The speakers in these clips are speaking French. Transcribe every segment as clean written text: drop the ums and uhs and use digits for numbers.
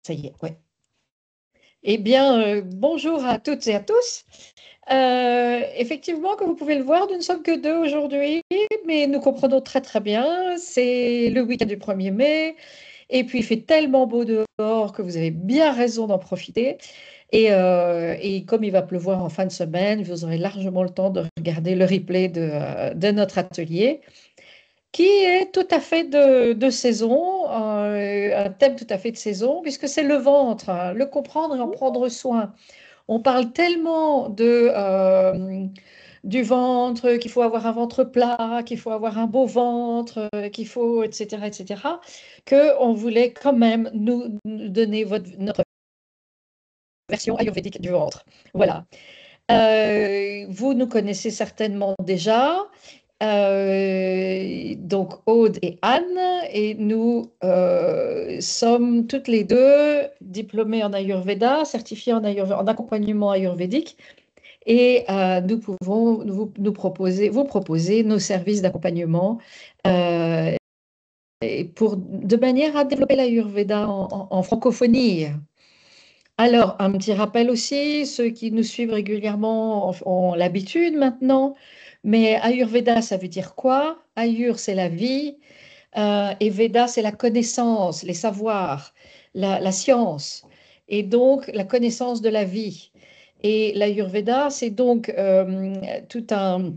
Ça y est, ouais. Eh bien, bonjour à toutes et à tous. Effectivement, comme vous pouvez le voir, nous ne sommes que deux aujourd'hui, mais nous comprenons très très bien. C'est le week-end du 1er mai, et puis il fait tellement beau dehors que vous avez bien raison d'en profiter. Et comme il va pleuvoir en fin de semaine, vous aurez largement le temps de regarder le replay de notre atelier, qui est tout à fait de saison, un thème tout à fait de saison, puisque c'est le ventre, hein, le comprendre et en prendre soin. On parle tellement du ventre, qu'il faut avoir un ventre plat, qu'il faut avoir un beau ventre, qu'il faut, etc., etc., qu'on voulait quand même nous donner notre version ayurvédique du ventre. Voilà. Vous nous connaissez certainement déjà. Donc Aude et Anne, et nous sommes toutes les deux diplômées en Ayurveda, certifiées en accompagnement ayurvédique, et nous pouvons vous proposer nos services d'accompagnement de manière à développer l'Ayurveda en francophonie. Alors, un petit rappel aussi, ceux qui nous suivent régulièrement ont l'habitude maintenant, mais Ayurveda, ça veut dire quoi? Ayur, c'est la vie, et Veda, c'est la connaissance, les savoirs, la science, et donc la connaissance de la vie. Et l'Ayurveda, c'est donc tout un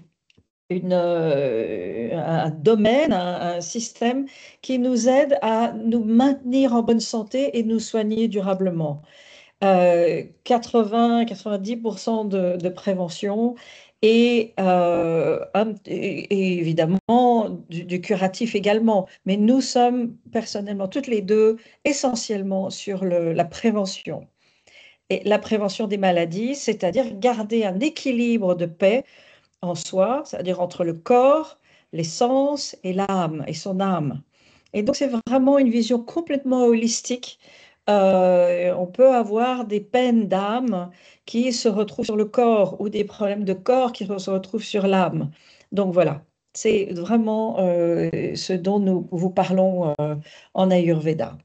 domaine, un système qui nous aide à nous maintenir en bonne santé et nous soigner durablement. 80-90% de prévention et évidemment du curatif également. Mais nous sommes personnellement toutes les deux essentiellement sur la prévention. Et la prévention des maladies, c'est-à-dire garder un équilibre de paix en soi, c'est-à-dire entre le corps, les sens et l'âme et son âme. Et donc c'est vraiment une vision complètement holistique. On peut avoir des peines d'âme qui se retrouvent sur le corps ou des problèmes de corps qui se retrouvent sur l'âme. Donc voilà, c'est vraiment ce dont nous vous parlons en Ayurveda.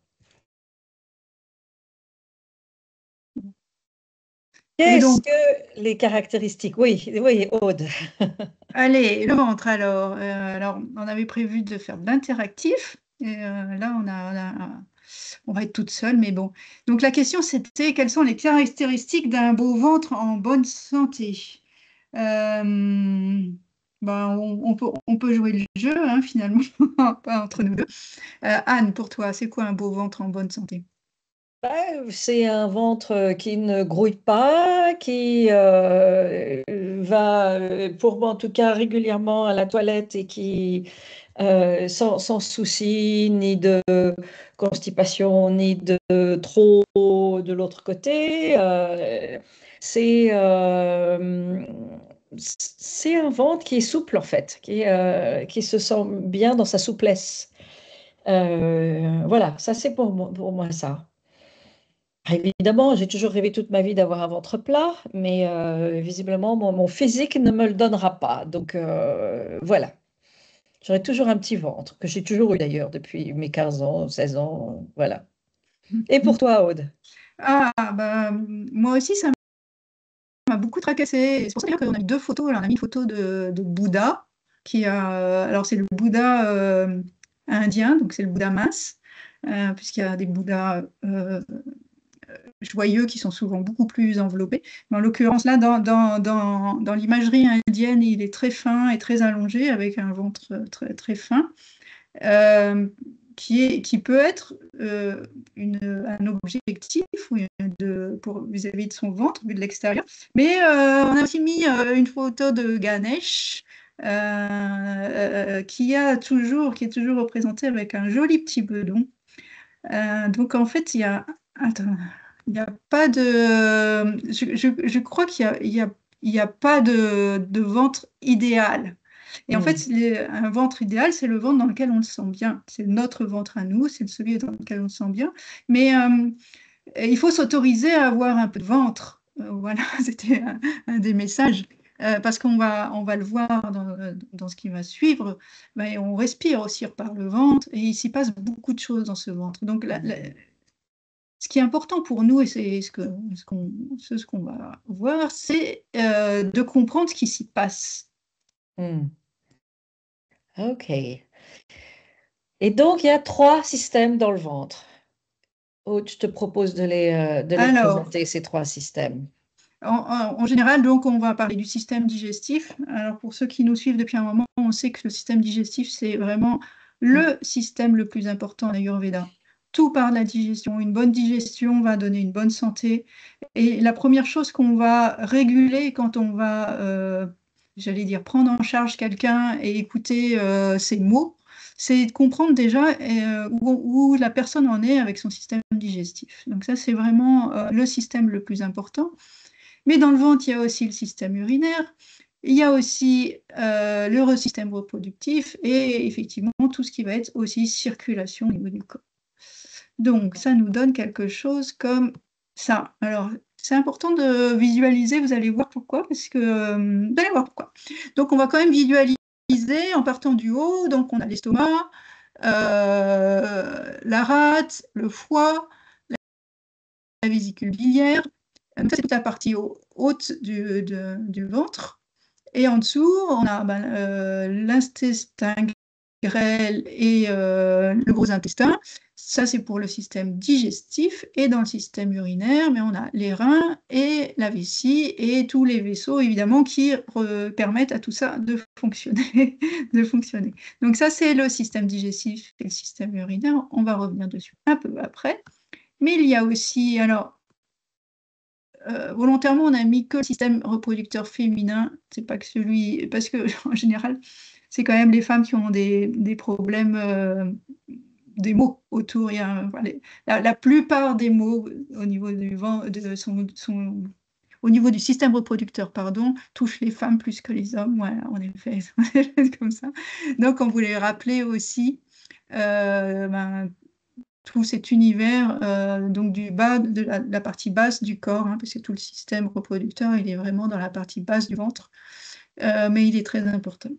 Et Qu'est-ce donc, que les caractéristiques? Oui, oui, Aude. allez, le ventre alors. Alors, on avait prévu de faire de l'interactif. Et là, on va être toute seule, mais bon. Donc, la question, c'était quelles sont les caractéristiques d'un beau ventre en bonne santé? Euh, on peut jouer le jeu, hein, finalement, pas entre nous deux. Anne, pour toi, c'est quoi un beau ventre en bonne santé? C'est un ventre qui ne grouille pas, qui va, pour moi en tout cas, régulièrement à la toilette et qui, sans souci, ni de constipation, ni de trop de l'autre côté, c'est euh, c'est un ventre qui est souple en fait, qui se sent bien dans sa souplesse. Voilà, ça c'est pour moi ça. Évidemment, j'ai toujours rêvé toute ma vie d'avoir un ventre plat, mais visiblement, mon physique ne me le donnera pas. Donc voilà, j'aurai toujours un petit ventre, que j'ai toujours eu d'ailleurs depuis mes 15 ans, 16 ans. Voilà. Et pour toi, Aude? Ah, bah, moi aussi, ça m'a beaucoup tracassé. Et c'est pour ça qu'on a mis deux photos. Alors, on a mis une photo de Bouddha, alors c'est le Bouddha indien, donc c'est le Bouddha mince, puisqu'il y a des Bouddhas joyeux qui sont souvent beaucoup plus enveloppés. Mais en l'occurrence, là, dans l'imagerie indienne, il est très fin et très allongé, avec un ventre très, très fin. euh, qui peut être un objectif vis-à-vis de son ventre, vu de l'extérieur. Mais on a aussi mis une photo de Ganesh, qui est toujours représenté avec un joli petit bedon. Donc en fait, attends, il y a pas de, je crois il y a pas de ventre idéal. Et en fait, Hmm. un ventre idéal, c'est le ventre dans lequel on se sent bien. C'est notre ventre à nous, c'est celui dans lequel on se sent bien. Mais il faut s'autoriser à avoir un peu de ventre. Voilà, c'était un des messages. Parce qu'on va le voir dans ce qui va suivre, ben, on respire aussi par le ventre et il s'y passe beaucoup de choses dans ce ventre. Donc, Hmm. ce qui est important pour nous, et c'est ce qu'on va voir, c'est de comprendre ce qui s'y passe. Hmm. OK. Et donc, il y a 3 systèmes dans le ventre. Aude, je te propose de les Alors, présenter, ces 3 systèmes. en général, donc, on va parler du système digestif. Alors, pour ceux qui nous suivent depuis un moment, on sait que le système digestif, c'est vraiment Hmm. le système le plus important en Ayurveda. Tout part de la digestion. Une bonne digestion va donner une bonne santé. Et la première chose qu'on va réguler quand on va, j'allais dire, prendre en charge quelqu'un et écouter ses mots, c'est de comprendre déjà où la personne en est avec son système digestif. Donc ça, c'est vraiment le système le plus important. Mais dans le ventre, il y a aussi le système urinaire, il y a aussi le système reproductif et effectivement tout ce qui va être aussi circulation au niveau du corps. Donc ça nous donne quelque chose comme ça. Alors c'est important de visualiser, vous allez voir pourquoi, parce que vous allez voir pourquoi. Donc on va quand même visualiser en partant du haut, donc on a l'estomac, la rate, le foie, la vésicule biliaire. Donc ça, c'est toute la partie haute du ventre. Et en dessous, on a l'intestin grêle et le gros intestin. Ça, c'est pour le système digestif. Et dans le système urinaire, mais on a les reins et la vessie et tous les vaisseaux, évidemment, qui permettent à tout ça de fonctionner. de fonctionner. Donc ça, c'est le système digestif et le système urinaire. On va revenir dessus un peu après. Mais il y a aussi, alors, volontairement, on a mis que le système reproducteur féminin. C'est pas que celui, parce que en général, c'est quand même les femmes qui ont des problèmes, des maux autour. Il y a, enfin, la plupart des maux au niveau du au niveau du système reproducteur, pardon, touchent les femmes plus que les hommes. Voilà, en effet, c'est comme ça. Donc, on voulait rappeler aussi tout cet univers donc du bas, de la partie basse du corps, hein, parce que tout le système reproducteur, il est vraiment dans la partie basse du ventre, mais il est très important.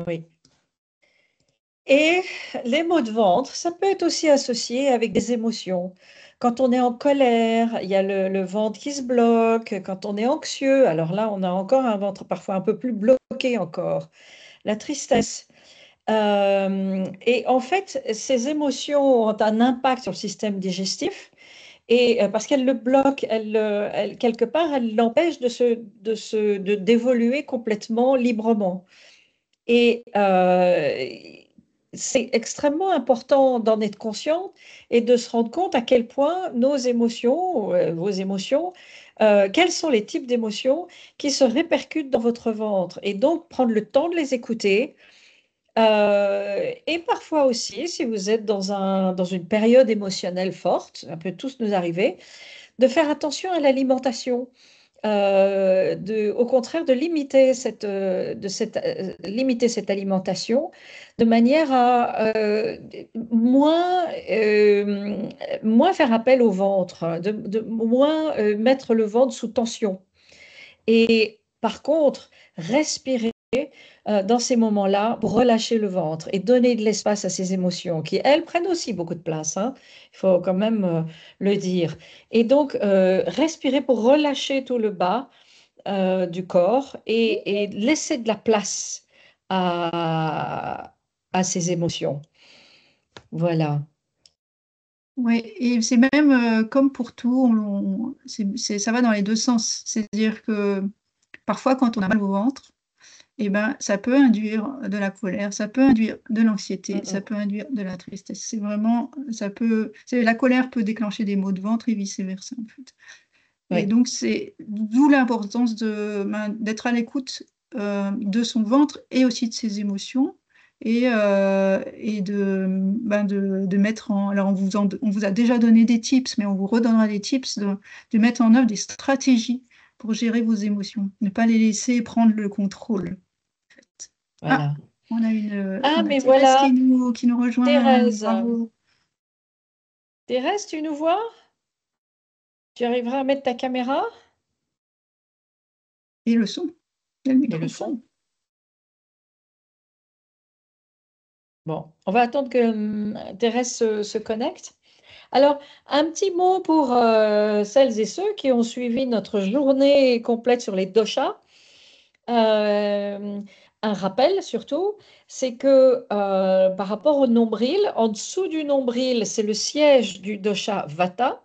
Oui. Et les maux de ventre, ça peut être aussi associé avec des émotions. Quand on est en colère, il y a le ventre qui se bloque. Quand on est anxieux, alors là, on a encore un ventre parfois un peu plus bloqué encore. La tristesse. Et en fait, ces émotions ont un impact sur le système digestif. Et parce qu'elles le bloquent, quelque part, elles l'empêchent d'évoluer complètement librement. Et c'est extrêmement important d'en être conscient et de se rendre compte à quel point nos émotions, vos émotions, quels sont les types d'émotions qui se répercutent dans votre ventre. Et donc, prendre le temps de les écouter. Et parfois aussi, si vous êtes dans une période émotionnelle forte, ça peut tous nous arriver, de faire attention à l'alimentation. Au contraire, de limiter limiter cette alimentation de manière à moins faire appel au ventre, hein, de moins mettre le ventre sous tension. Et par contre, respirer dans ces moments-là pour relâcher le ventre et donner de l'espace à ces émotions qui, elles, prennent aussi beaucoup de place, hein. Il faut quand même le dire. Et donc, respirer pour relâcher tout le bas du corps et laisser de la place à ces émotions. Voilà. Oui, et c'est même comme pour tout, ça va dans les deux sens. C'est-à-dire que parfois, quand on a mal au ventre, eh ben, ça peut induire de la colère, ça peut induire de l'anxiété, ça Mm, peut induire de la tristesse. C'est vraiment, la colère peut déclencher des maux de ventre et vice-versa, en fait. Et oui. donc, c'est d'où l'importance d'être à l'écoute de son ventre et aussi de ses émotions et de mettre en... Alors, on vous a déjà donné des tips, mais on vous redonnera des tips de mettre en œuvre des stratégies pour gérer vos émotions. Ne pas les laisser prendre le contrôle. En fait. Ah, Voilà. Ah, on a mais Thérèse voilà, qui nous rejoint. Thérèse. Bravo. Thérèse, tu nous vois? Tu arriveras à mettre ta caméra Et le son, et le et le son? microphone. Bon, on va attendre que Thérèse se connecte. Alors, un petit mot pour celles et ceux qui ont suivi notre journée complète sur les doshas. Euh, un rappel surtout, c'est que par rapport au nombril, en dessous du nombril, c'est le siège du dosha Vata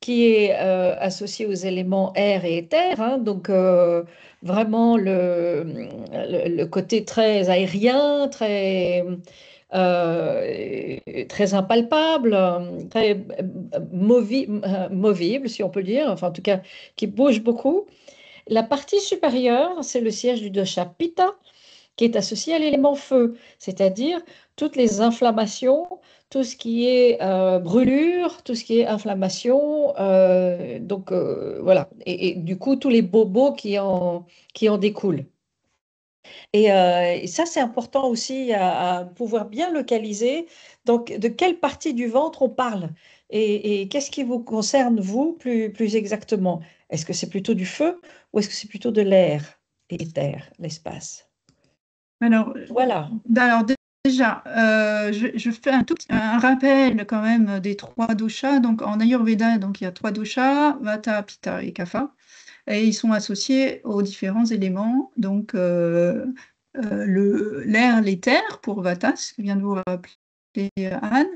qui est associé aux éléments air et éther, hein, donc vraiment le côté très aérien, très impalpable, très movible, si on peut dire, enfin en tout cas qui bouge beaucoup. La partie supérieure, c'est le siège du dosha Pitta, qui est associé à l'élément feu, c'est-à-dire toutes les inflammations, tout ce qui est brûlure, tout ce qui est inflammation, donc voilà, et du coup tous les bobos qui en découlent. Et ça, c'est important aussi à pouvoir bien localiser. Donc, de quelle partie du ventre on parle et qu'est-ce qui vous concerne, vous, plus exactement? Est-ce que c'est plutôt du feu ou est-ce que c'est plutôt de l'air et éther, l'espace? Alors, Voilà. alors déjà, je fais un rappel quand même des trois doshas. Donc en Ayurveda, donc il y a trois doshas, Vata, Pitta et Kapha, et ils sont associés aux différents éléments. Donc l'air, l'éther pour Vata, ce que vient de vous rappeler Anne,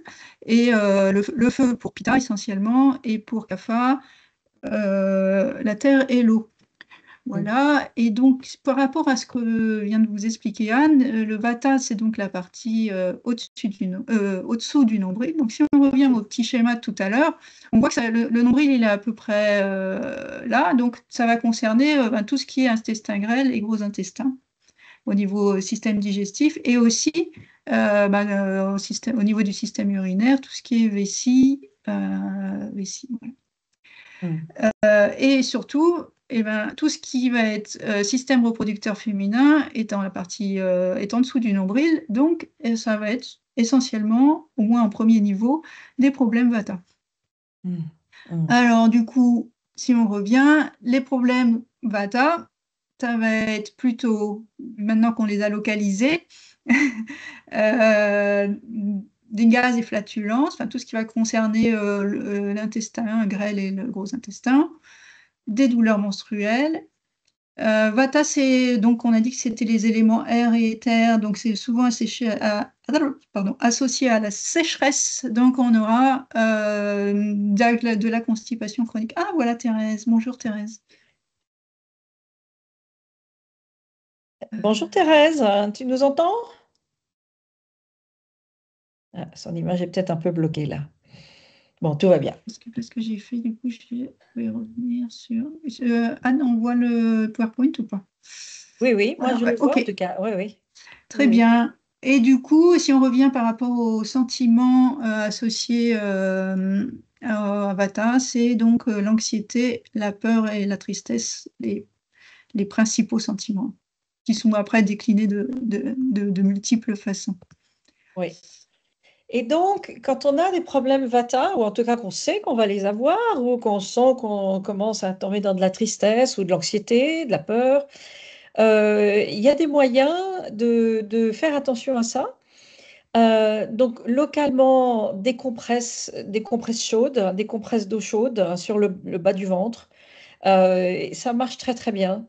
et le feu pour Pitta essentiellement, et pour Kapha, la terre et l'eau. Mm. Voilà, et donc par rapport à ce que vient de vous expliquer Anne, le vata, c'est donc la partie au-dessous du nombril. Donc si on revient au petit schéma de tout à l'heure, on voit que le nombril, il est à peu près là, donc ça va concerner ben, tout ce qui est intestin grêle et gros intestin au niveau système digestif, et aussi ben, au niveau du système urinaire, tout ce qui est vessie, voilà. Mm. Et surtout, eh ben, tout ce qui va être système reproducteur féminin est en la partie est en dessous du nombril, donc ça va être essentiellement, au moins en premier niveau, des problèmes Vata. Mm. Mm. Alors du coup, si on revient, les problèmes Vata, ça va être plutôt, maintenant qu'on les a localisés, euh, des gaz et flatulences, enfin tout ce qui va concerner l'intestin grêle et le gros intestin, des douleurs menstruelles. Vata, c'est donc on a dit que c'était les éléments air et éther, donc c'est souvent associé à la sécheresse. Donc on aura de la constipation chronique. Ah voilà Thérèse, bonjour Thérèse. Bonjour Thérèse, tu nous entends? Ah, son image est peut-être un peu bloquée là. Bon, tout va bien. Parce que j'ai fait, du coup, je vais revenir sur. Anne, on voit le PowerPoint ou pas? Oui, oui, moi Voilà, je ouais, le vois en ok, tout cas. Oui, oui. Oui, très oui. bien. Et du coup, si on revient par rapport aux sentiments associés à Vata, c'est donc l'anxiété, la peur et la tristesse, les principaux sentiments, qui sont après déclinés de multiples façons. Oui. Et donc, quand on a des problèmes Vata, ou en tout cas qu'on sait qu'on va les avoir, ou qu'on sent qu'on commence à tomber dans de la tristesse ou de l'anxiété, de la peur, il y a des moyens de faire attention à ça. Donc, localement, des compresses chaudes, des compresses d'eau chaude sur le bas du ventre. Ça marche très, très bien.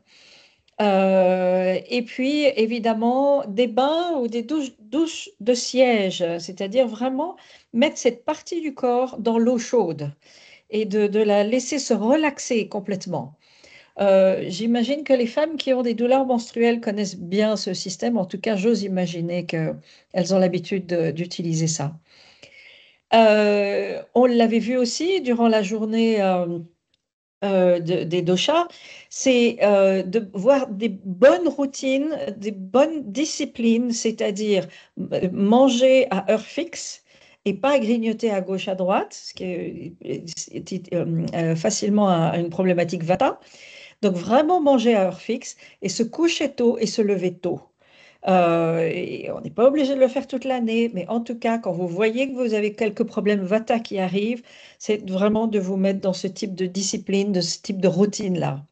Et puis, évidemment, des bains ou des douches de siège, c'est-à-dire vraiment mettre cette partie du corps dans l'eau chaude et de la laisser se relaxer complètement. J'imagine que les femmes qui ont des douleurs menstruelles connaissent bien ce système. En tout cas, j'ose imaginer qu'elles ont l'habitude d'utiliser ça. On l'avait vu aussi durant la journée. Des doshas, c'est de voir des bonnes routines, des bonnes disciplines, c'est-à-dire manger à heure fixe et pas grignoter à gauche, à droite, ce qui est facilement une problématique Vata. Donc vraiment manger à heure fixe et se coucher tôt et se lever tôt. Et on n'est pas obligé de le faire toute l'année, mais en tout cas, quand vous voyez que vous avez quelques problèmes Vata qui arrivent, c'est vraiment de vous mettre dans ce type de discipline, de ce type de routine-là.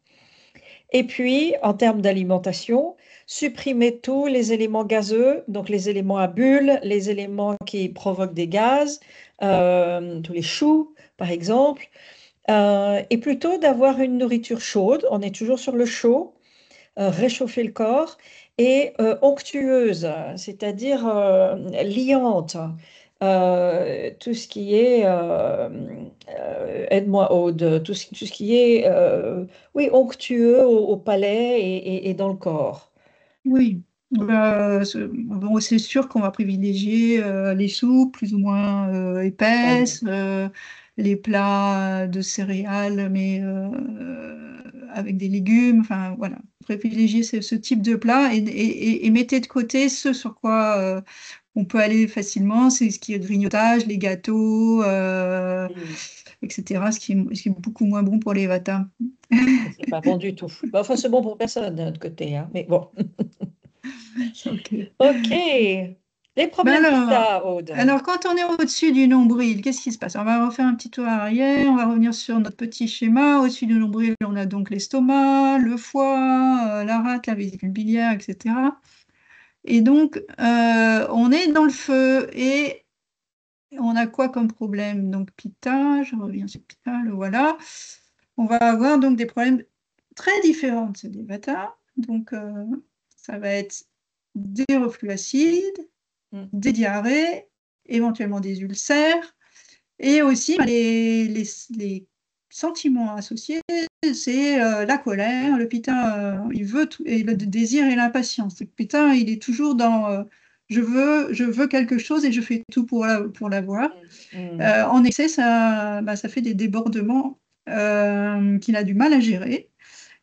Et puis, en termes d'alimentation, supprimer tous les éléments gazeux, donc les éléments à bulles, les éléments qui provoquent des gaz, tous les choux, par exemple, et plutôt d'avoir une nourriture chaude. On est toujours sur le chaud, réchauffer le corps, et onctueuse, c'est-à-dire liante. Tout ce qui est, aide-moi Aude, tout ce qui est, oui, onctueux au palais et dans le corps. Oui, bon, c'est sûr qu'on va privilégier les soupes plus ou moins Voilà. épaisses, les plats de céréales, mais avec des légumes. Enfin, voilà, privilégier ce type de plat et mettez de côté ce sur quoi on peut aller facilement, c'est ce qui est grignotage, les gâteaux, Mm. etc., ce qui est beaucoup moins bon pour les Vata. C'est pas bon du tout. Bah, enfin, c'est bon pour personne d'un autre côté, hein, mais bon. Ok. Ok. Les Ben problèmes Pitta, Aude. quand on est au-dessus du nombril, qu'est-ce qui se passe? On va refaire un petit tour arrière, on va revenir sur notre petit schéma. Au-dessus du nombril, on a donc l'estomac, le foie, la rate, la vésicule biliaire, etc. Et donc, on est dans le feu et on a quoi comme problème? Donc, Pitta, je reviens sur Pitta, le voilà. On va avoir donc des problèmes très différents de ceux des Vata. Donc, ça va être des reflux acides, Mm. des diarrhées, éventuellement des ulcères, et aussi les sentiments associés, c'est la colère, le pitta, il veut tout, et le désir et l'impatience. Le pitta, il est toujours dans je veux quelque chose et je fais tout pour l'avoir. Mm. En excès, ça fait des débordements qu'il a du mal à gérer,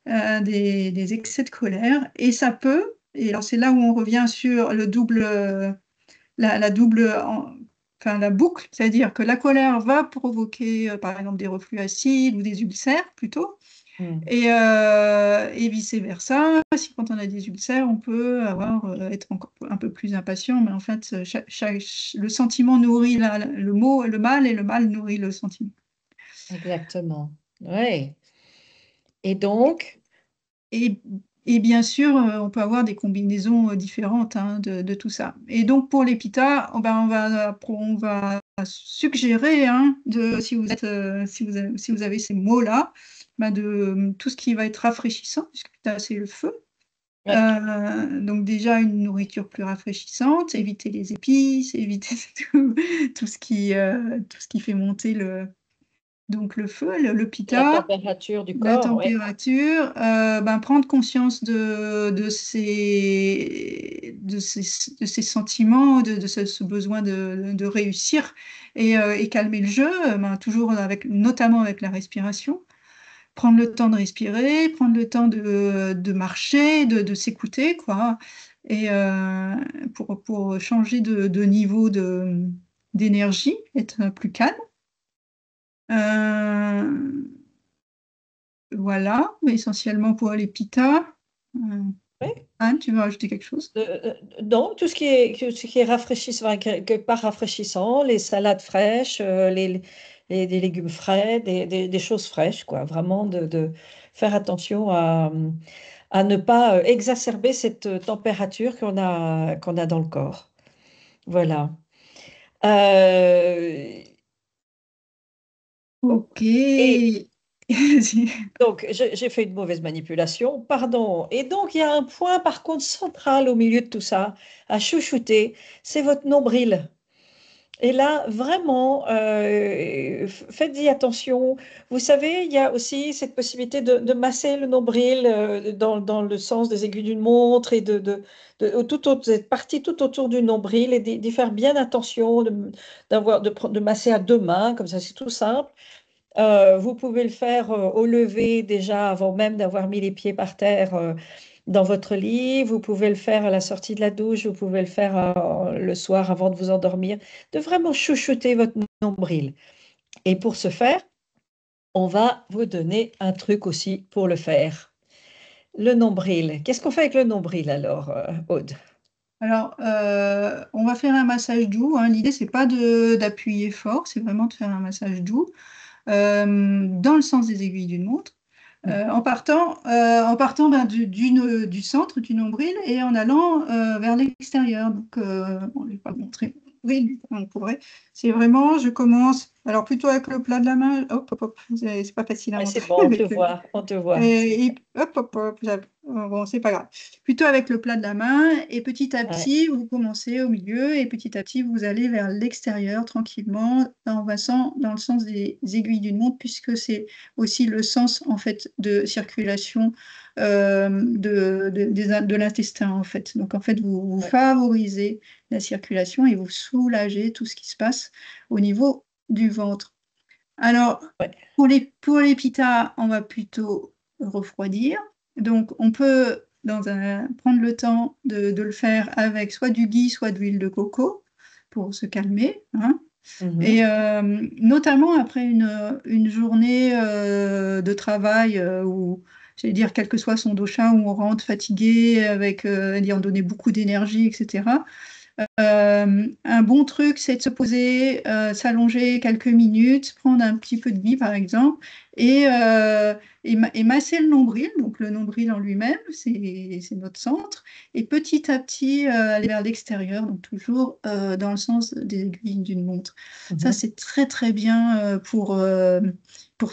des excès de colère, et ça peut, et alors c'est là où on revient sur le double la double, enfin la boucle, c'est-à-dire que la colère va provoquer par exemple des reflux acides ou des ulcères plutôt, Mm. et vice-versa. Si quand on a des ulcères, on peut être encore un peu plus impatient, mais en fait, le sentiment nourrit le mal et le mal nourrit le sentiment. Exactement. Oui. Et donc, Et, et bien sûr, on peut avoir des combinaisons différentes hein, de tout ça. Et donc pour les pitas, on va suggérer, hein, si vous êtes, si vous avez ces mots-là, de tout ce qui va être rafraîchissant, puisque pita c'est le feu. ouais. Donc déjà une nourriture plus rafraîchissante, éviter les épices, éviter tout ce qui fait monter donc le feu, le La pita. température du La corps, oui. température, prendre conscience de ces sentiments, ce besoin de réussir et calmer le jeu, toujours notamment avec la respiration. Prendre le temps de respirer, prendre le temps de marcher, de s'écouter, quoi, et pour changer de niveau d'énergie, être plus calme. Euh, voilà, mais essentiellement pour les pitas. Euh, Oui. Anne, tu veux rajouter quelque chose? Non, tout ce qui est rafraîchissant, enfin, quelque part rafraîchissant, les salades fraîches, des légumes frais, des choses fraîches, quoi. Vraiment de faire attention à ne pas exacerber cette température qu'on a dans le corps. Voilà. Euh, Ok. et Vas-y. donc, j'ai fait une mauvaise manipulation, pardon. Et donc, il y a un point, par contre, central au milieu de tout ça, à chouchouter, c'est votre nombril. Et là, vraiment, faites-y attention. Vous savez, il y a aussi cette possibilité de masser le nombril dans le sens des aiguilles d'une montre et cette partie tout autour du nombril et d'y faire bien attention, de masser à deux mains, comme ça, c'est tout simple. Vous pouvez le faire au lever déjà avant même d'avoir mis les pieds par terre dans votre lit. Vous pouvez le faire à la sortie de la douche. Vous pouvez le faire le soir avant de vous endormir. De vraiment chouchouter votre nombril. Et pour ce faire, on va vous donner un truc aussi pour le faire. Le nombril. Qu'est-ce qu'on fait avec le nombril alors, Aude? Alors, on va faire un massage doux, hein. L'idée, c'est pas d'appuyer fort, c'est vraiment de faire un massage doux dans le sens des aiguilles d'une montre. En partant ben, du centre, du nombril, et en allant vers l'extérieur. Donc, bon, je ne vais pas montrer. Oui, on pourrait. C'est vraiment, je commence, alors plutôt avec le plat de la main. Hop, hop, hop. C'est pas facile à Ouais, c'est montrer bon, on te avec le. voit, on te voit. Et hop, hop, hop, bon, c'est pas grave. Plutôt avec le plat de la main, et petit à Ouais, petit, vous commencez au milieu, et petit à petit, vous allez vers l'extérieur tranquillement, en passant dans le sens des aiguilles d'une montre, puisque c'est aussi le sens en fait de circulation de l'intestin en fait. Donc en fait, vous ouais, favorisez la circulation et vous soulagez tout ce qui se passe au niveau du ventre. Alors, ouais. pour les pitas, on va plutôt refroidir. Donc, on peut prendre le temps de le faire avec soit du ghee, soit de l'huile de coco pour se calmer, hein. Mhm. Et notamment après une journée de travail où, j'allais dire, quel que soit son dosha, où on rentre fatigué, avec ayant donné beaucoup d'énergie, etc. Un bon truc, c'est de se poser, s'allonger quelques minutes, prendre un petit peu de ghee par exemple, et masser le nombril. Donc le nombril en lui-même, c'est notre centre. Et petit à petit, aller vers l'extérieur, donc toujours dans le sens des aiguilles d'une montre. Ça, Mhm. c'est très très bien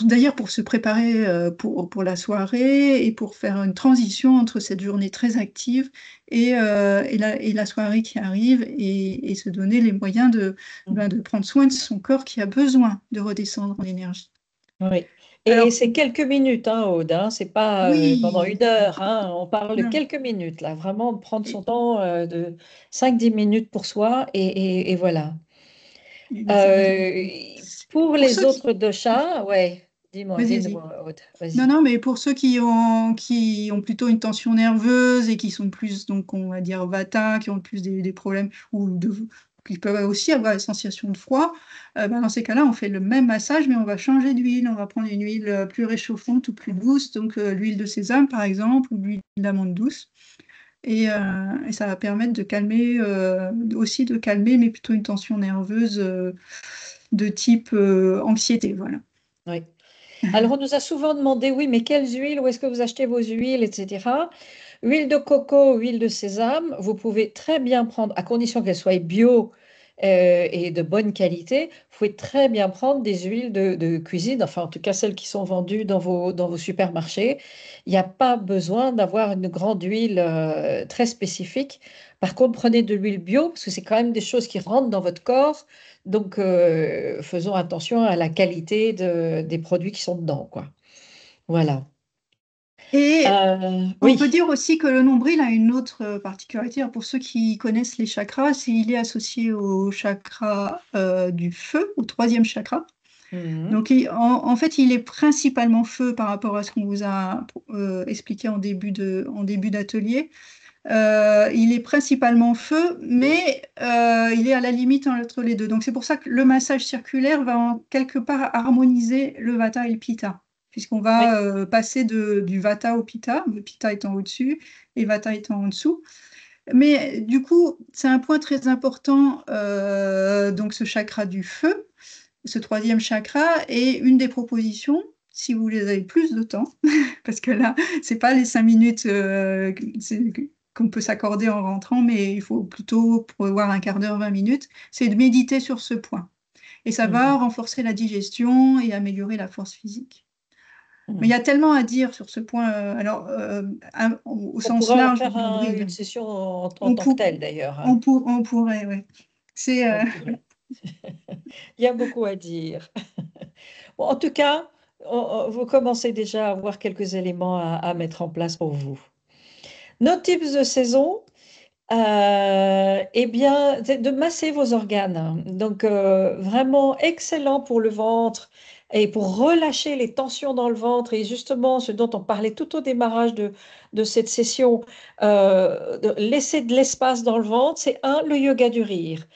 d'ailleurs pour se préparer pour la soirée et pour faire une transition entre cette journée très active et la soirée qui arrive et se donner les moyens Mhm. de prendre soin de son corps qui a besoin de redescendre en énergie. Oui. Et Alors, c'est quelques minutes, hein, Aude, hein, c'est pas pendant oui, 1 heure, hein, on parle de non, quelques minutes, là, vraiment prendre son et- temps de 5-10 minutes pour soi, et voilà. exactement. Euh, pour Pour les ceux qui... autres doshas, ouais, dis-moi, Vas-y, vas-y. dis-nous, Aude, Non, vas-y. non, mais pour ceux qui ont plutôt une tension nerveuse et qui sont plus, donc on va dire, vata, qui ont plus des problèmes, qui peuvent aussi avoir la sensation de froid, ben, dans ces cas-là, on fait le même massage, mais on va changer d'huile. On va prendre une huile plus réchauffante ou plus douce, donc l'huile de sésame, par exemple, ou l'huile d'amande douce. Et ça va permettre de calmer, aussi de calmer, mais plutôt une tension nerveuse de type anxiété, voilà. Oui. Alors, on nous a souvent demandé, oui, mais quelles huiles, où est-ce que vous achetez vos huiles, etc. Huile de coco, huile de sésame, vous pouvez très bien prendre, à condition qu'elles soient bio et de bonne qualité, vous pouvez très bien prendre des huiles de cuisine, enfin en tout cas celles qui sont vendues dans vos supermarchés. Il n'y a pas besoin d'avoir une grande huile très spécifique. Par contre, prenez de l'huile bio, parce que c'est quand même des choses qui rentrent dans votre corps. Donc, faisons attention à la qualité des produits qui sont dedans, quoi. Voilà. Et on peut Oui. dire aussi que le nombril a une autre particularité. Alors, pour ceux qui connaissent les chakras, il est associé au chakra du feu, au troisième chakra. Mhm. Donc, en fait, il est principalement feu par rapport à ce qu'on vous a expliqué en début d'atelier. Il est principalement feu, mais il est à la limite entre les deux. Donc, c'est pour ça que le massage circulaire va en quelque part harmoniser le vata et le pitta, puisqu'on Oui. va passer du vata au pitta, le pitta étant au-dessus et vata étant en dessous. Mais du coup, c'est un point très important, donc ce chakra du feu, ce troisième chakra, et une des propositions, si vous les avez plus de temps, parce que là, c'est pas les 5 minutes qu'on peut s'accorder en rentrant, mais il faut plutôt prévoir un quart d'heure, 20 minutes, c'est de méditer sur ce point. Et ça va Mhm. renforcer la digestion et améliorer la force physique. Mais il y Mhm. a tellement à dire sur ce point, au On sens pourrait en large du faire une nombril. session en On, tant que pour- telle, d'ailleurs, hein. on pourrait, oui. C'est, On pourrait. Il y a beaucoup à dire. Bon, en tout cas, vous commencez déjà à avoir quelques éléments à mettre en place pour vous. Nos tips de saison, eh bien, c'est de masser vos organes. Donc, vraiment excellent pour le ventre et pour relâcher les tensions dans le ventre. Et justement, ce dont on parlait tout au démarrage de cette session, de laisser de l'espace dans le ventre, c'est le yoga du rire.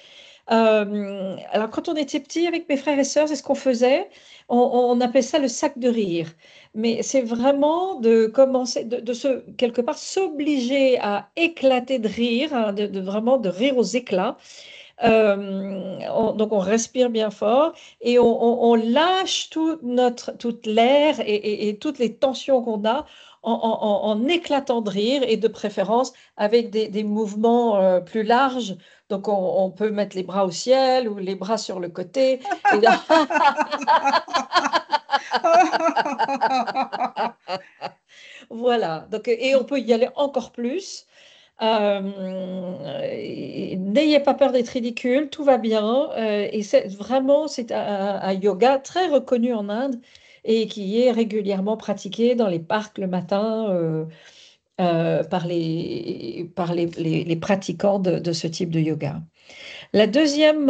Alors, quand on était petit avec mes frères et sœurs, c'est ce qu'on faisait. On appelait ça le sac de rire. Mais c'est vraiment de commencer, quelque part, s'obliger à éclater de rire, hein, vraiment de rire aux éclats. Donc, on respire bien fort et on lâche toute l'air et toutes les tensions qu'on a en éclatant de rire et de préférence avec des mouvements plus larges. Donc, on peut mettre les bras au ciel ou les bras sur le côté. Et là, voilà. Donc, et on peut y aller encore plus. N'ayez pas peur d'être ridicule, tout va bien. Et c'est un yoga très reconnu en Inde et qui est régulièrement pratiqué dans les parcs le matin par les pratiquants de ce type de yoga. La deuxième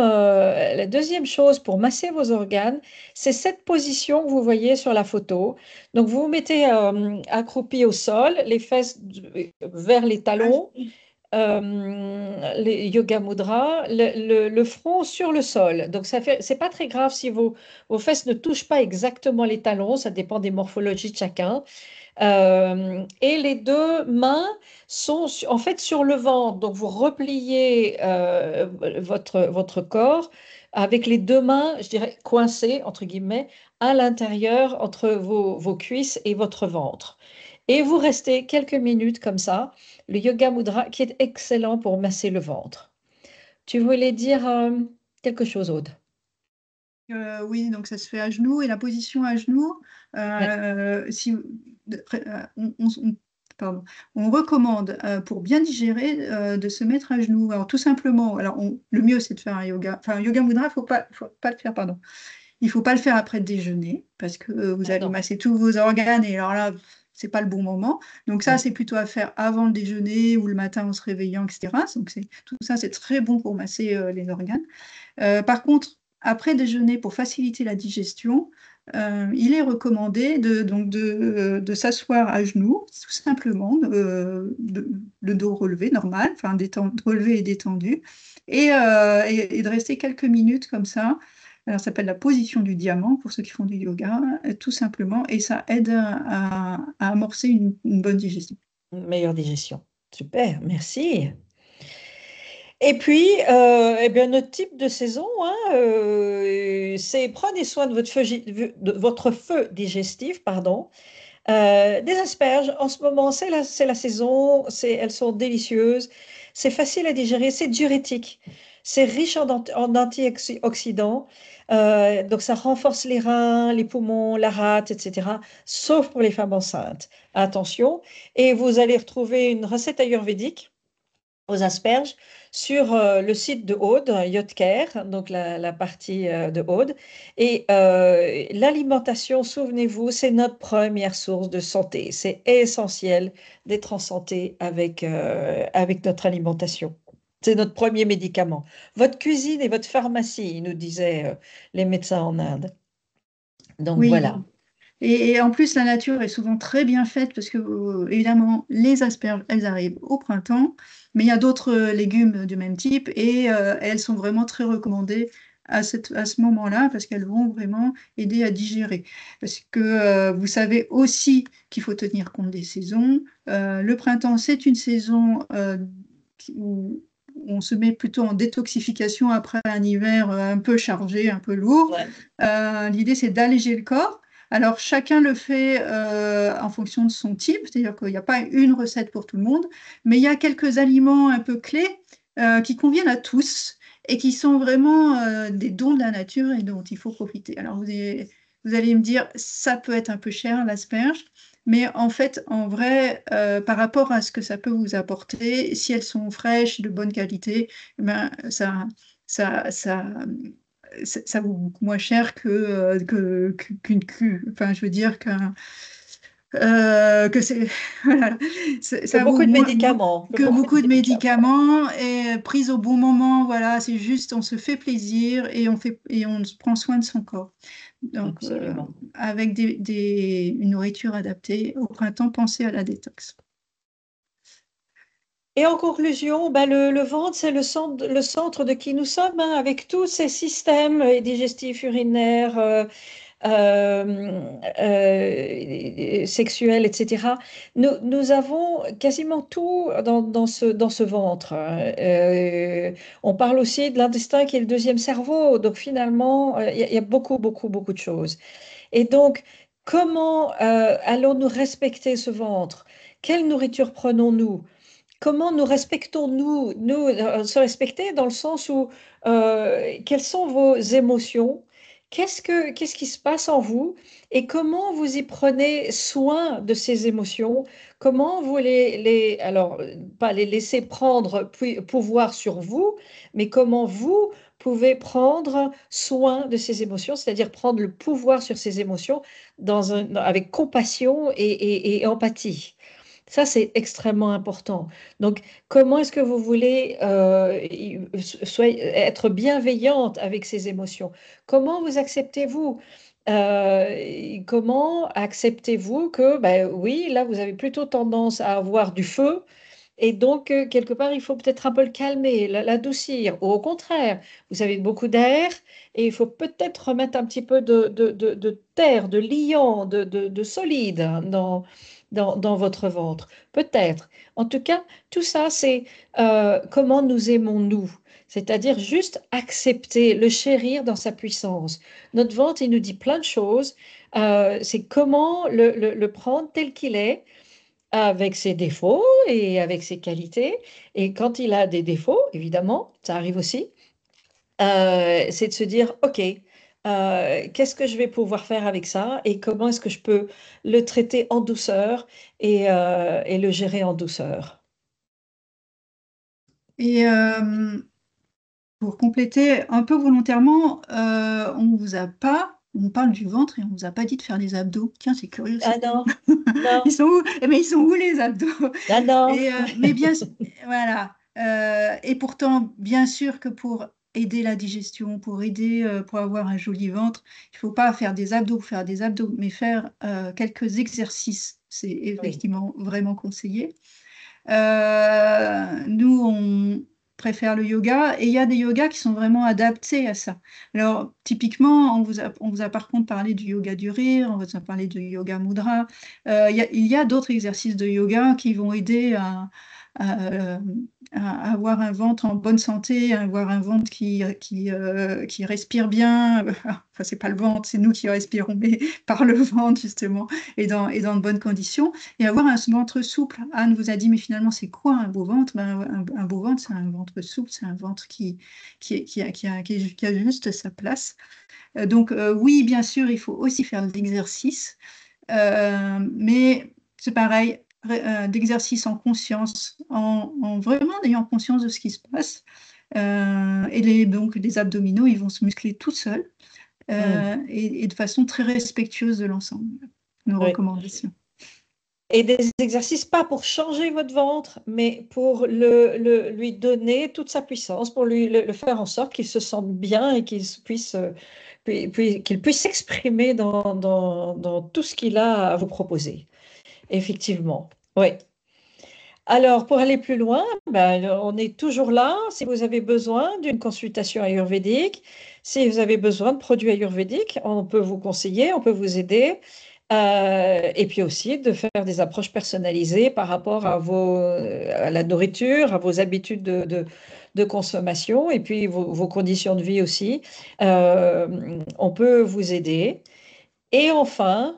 chose pour masser vos organes, c'est cette position que vous voyez sur la photo. Donc, vous vous mettez accroupi au sol, les fesses vers les talons, les yoga mudras, le front sur le sol. Donc, c'est pas très grave si vos fesses ne touchent pas exactement les talons, ça dépend des morphologies de chacun. Et les deux mains sont en fait sur le ventre. Donc, vous repliez votre corps avec les deux mains, je dirais, coincées, entre guillemets, à l'intérieur entre vos cuisses et votre ventre. Et vous restez quelques minutes comme ça, le yoga mudra qui est excellent pour masser le ventre. Tu voulais dire quelque chose, Aude? Oui, donc ça se fait à genoux et la position à genoux, Ouais. si, pardon, on recommande pour bien digérer de se mettre à genoux. Alors tout simplement, le mieux c'est de faire un yoga mudra, faut pas le faire, pardon. Il faut pas le faire après le déjeuner parce que vous allez Non, masser tous vos organes et alors là, c'est pas le bon moment. Donc ça, non. c'est plutôt à faire avant le déjeuner ou le matin en se réveillant, etc. Donc tout ça, c'est très bon pour masser les organes. Par contre, après déjeuner, pour faciliter la digestion, il est recommandé de s'asseoir à genoux, tout simplement, le dos relevé, normal, enfin relevé et détendu, et de rester quelques minutes comme ça. Alors, ça s'appelle la position du diamant pour ceux qui font du yoga, tout simplement, et ça aide à amorcer une bonne digestion. Meilleure digestion. Super, merci. Et puis, eh bien, notre type de saison, hein, c'est prenez soin de votre feu digestif, pardon. Des asperges, en ce moment, c'est la saison, elles sont délicieuses, c'est facile à digérer, c'est diurétique, c'est riche en antioxydants, donc ça renforce les reins, les poumons, la rate, etc., sauf pour les femmes enceintes. Attention, et vous allez retrouver une recette ayurvédique aux asperges sur le site de Aude, Yotker, donc la partie de Aude. Et l'alimentation, souvenez-vous, c'est notre première source de santé. C'est essentiel d'être en santé avec notre alimentation. C'est notre premier médicament. Votre cuisine et votre pharmacie, nous disaient les médecins en Inde. Donc Oui, voilà. et en plus, la nature est souvent très bien faite parce que, évidemment, les asperges, elles arrivent au printemps, mais il y a d'autres légumes du même type et elles sont vraiment très recommandées à ce moment-là parce qu'elles vont vraiment aider à digérer. Parce que vous savez aussi qu'il faut tenir compte des saisons. Le printemps, c'est une saison où on se met plutôt en détoxification après un hiver un peu chargé, un peu lourd. Ouais. L'idée, c'est d'alléger le corps. Alors, chacun le fait en fonction de son type, c'est-à-dire qu'il n'y a pas une recette pour tout le monde, mais il y a quelques aliments un peu clés qui conviennent à tous et qui sont vraiment des dons de la nature et dont il faut profiter. Alors, vous allez me dire, ça peut être un peu cher, l'asperge, mais en fait, en vrai, par rapport à ce que ça peut vous apporter, si elles sont fraîches, de bonne qualité, eh ben, ça, ça, ça vaut beaucoup moins cher enfin, je veux dire que c'est, voilà, Que ça vaut beaucoup de moins médicaments, que que beaucoup de beaucoup de médicaments. médicaments et prise au bon moment. Voilà, c'est juste, on se fait plaisir et on prend soin de son corps. Donc, Absolument. avec une nourriture adaptée au printemps, pensez à la détox. Et en conclusion, ben le ventre, c'est le centre de qui nous sommes, hein, avec tous ces systèmes digestifs, urinaires, sexuelle, etc. Nous avons quasiment tout dans ce ventre, hein. On parle aussi de l'intestin qui est le deuxième cerveau. Donc finalement, il y a beaucoup, beaucoup, beaucoup de choses. Et donc, comment allons-nous respecter ce ventre? Quelle nourriture prenons-nous? Comment nous respectons-nous, se respecter dans le sens où quelles sont vos émotions? Qu'est-ce qui se passe en vous et comment vous y prenez soin de ces émotions? Comment vous alors, pas les laisser prendre pouvoir sur vous, mais comment vous pouvez prendre soin de ces émotions, c'est-à-dire prendre le pouvoir sur ces émotions avec compassion et empathie. Ça, c'est extrêmement important. Donc, comment est-ce que vous voulez être bienveillante avec ces émotions? Comment vous acceptez-vous? Comment acceptez-vous que, ben, oui, là, vous avez plutôt tendance à avoir du feu et donc, quelque part, il faut peut-être un peu le calmer, l'adoucir. Ou au contraire, vous avez beaucoup d'air et il faut peut-être remettre un petit peu de terre, de liant, de solide dans votre ventre. Peut-être. En tout cas, tout ça, c'est comment nous aimons-nous. C'est-à-dire juste accepter, le chérir dans sa puissance. Notre ventre, il nous dit plein de choses. C'est comment le prendre tel qu'il est avec ses défauts et avec ses qualités. Et quand il a des défauts, évidemment, ça arrive aussi, c'est de se dire, OK, qu'est-ce que je vais pouvoir faire avec ça et comment est-ce que je peux le traiter en douceur et le gérer en douceur. Et pour compléter un peu volontairement, on parle du ventre et on vous a pas dit de faire des abdos. Tiens, c'est curieux ça. Ah non, non, Ils sont où? Eh ben, ils sont où les abdos? ah non, Mais bien, voilà. Et pourtant, bien sûr que pour aider la digestion, pour aider, pour avoir un joli ventre, il faut pas faire des abdos pour faire des abdos, mais faire quelques exercices. C'est oui, effectivement vraiment conseillé. Nous, on préfère le yoga et il y a des yogas qui sont vraiment adaptés à ça. Alors, typiquement, on vous a par contre parlé du yoga du rire, on vous a parlé du yoga mudra. Il y a d'autres exercices de yoga qui vont aider à, à avoir un ventre en bonne santé, à avoir un ventre qui respire bien. Enfin, c'est pas le ventre, c'est nous qui respirons, mais par le ventre, justement, et dans de bonnes conditions et avoir un ventre souple. Anne vous a dit, mais finalement, c'est quoi un beau ventre? Ben, un beau ventre, c'est un ventre souple, c'est un ventre qui a juste sa place. Donc, oui, bien sûr, il faut aussi faire de l'exercice, mais c'est pareil, d'exercice en conscience, en vraiment ayant conscience de ce qui se passe. Donc, les abdominaux, ils vont se muscler tout seuls mm, et de façon très respectueuse de l'ensemble. Nos oui. recommandations. Et des exercices pas pour changer votre ventre, mais pour lui donner toute sa puissance, pour le faire en sorte qu'il se sente bien et qu'il puisse s'exprimer dans tout ce qu'il a à vous proposer. Effectivement. Oui. Alors, pour aller plus loin, ben, on est toujours là. Si vous avez besoin d'une consultation ayurvédique, si vous avez besoin de produits ayurvédiques, on peut vous conseiller, on peut vous aider. Et puis aussi de faire des approches personnalisées par rapport à la nourriture, à vos habitudes de consommation et puis vos conditions de vie aussi. On peut vous aider. Et enfin,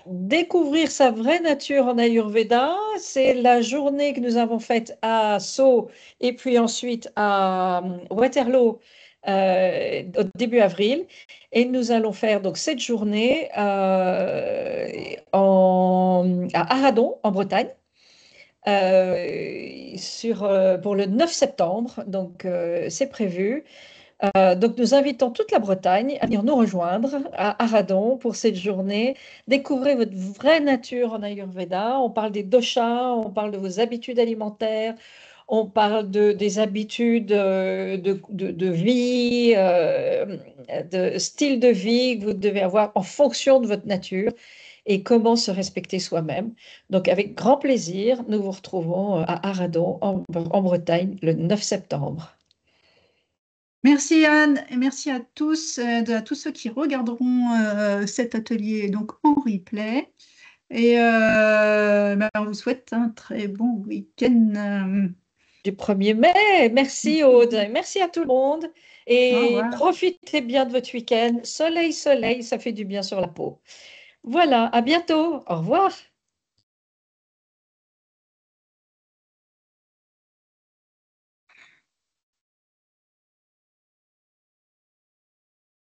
découvrir sa vraie nature en Ayurveda, c'est la journée que nous avons faite à Sceaux et puis ensuite à Waterloo au début avril. Et nous allons faire donc cette journée à Arradon, en Bretagne. Pour le 9 septembre, donc c'est prévu. Donc, nous invitons toute la Bretagne à venir nous rejoindre à Arradon pour cette journée. Découvrez votre vraie nature en Ayurveda. On parle des doshas, on parle de vos habitudes alimentaires, on parle des habitudes de vie, de style de vie que vous devez avoir en fonction de votre nature et comment se respecter soi-même. Donc, avec grand plaisir, nous vous retrouvons à Arradon en Bretagne le 9 septembre. Merci Anne et merci à tous ceux qui regarderont cet atelier donc en replay. Et ben, on vous souhaite un très bon week-end. Du 1er mai. Merci Aude, merci à tout le monde Au et revoir. profitez bien de votre week-end. Soleil, soleil, ça fait du bien sur la peau. Voilà, à bientôt. Au revoir.